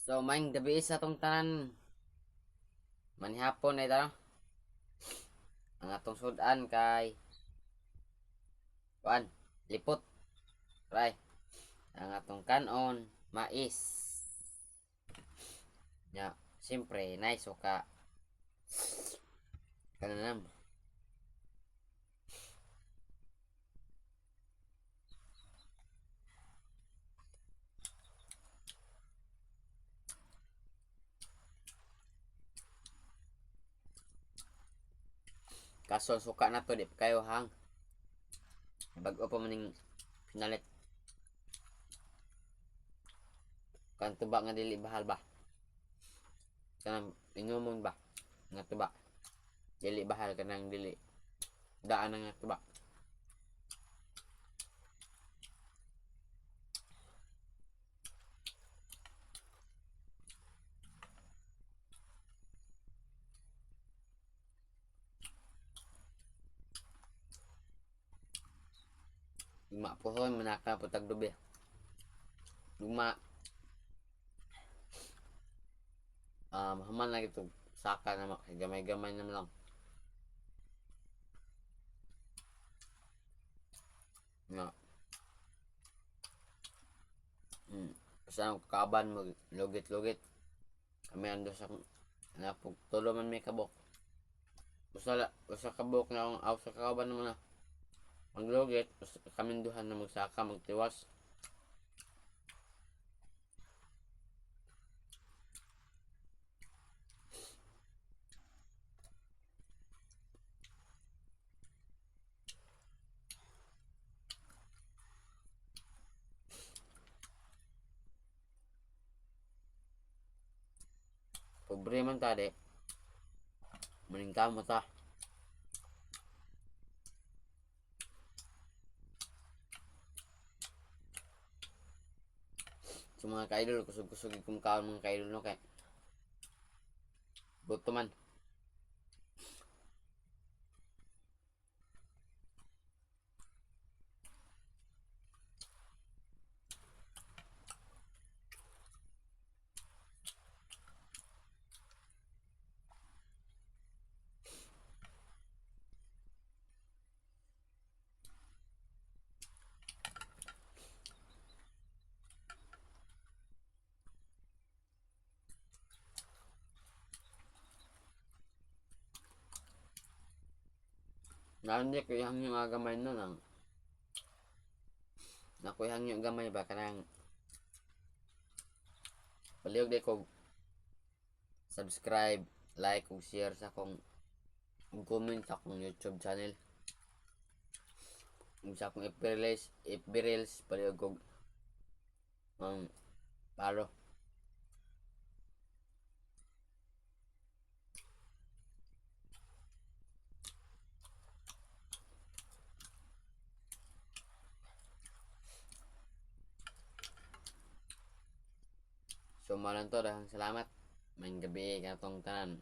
So, maing gabi sa tong tanan. Manihapon ay tara. Ang atong sudan kay kuan, lipot. Right. Ang atong kanon, mais. Ya, siyempre, nice o ka. Kananam. Kaso suka na to, di pa kayo hang. Bago pa maning pinalit. Kan tuba nga dili bahal ba? Kanang ingumon ba? Nga tuba. Dili bahal kanang dili. Daan na nga tuba. Luma pohon manaka putag dubi. Luma haman lagi to saka na gamay-gamay na lang. Nga. Basta ang kaban mo lugit-lugit. Kami ando sa napog tulo man may kabok. Usa kabok na ang aw sa kaban naman na. Ang lugit, kami duhan na magsaka magtiwas. Pobre man tadi. Meningkam mo ta. Sa mga kaidol, kusog-kusog yung kaon mga kaidol no kay. Buto man. Hindi ko yung gamay no nang. Nakuyang yung gamay ba kanang paliog di ko subscribe, like, ug share sa akong comment sa akong YouTube channel. Ug sa akong FB Reels paliog ko follow. So malang to dahang salamat. Maing gabi katong tanan.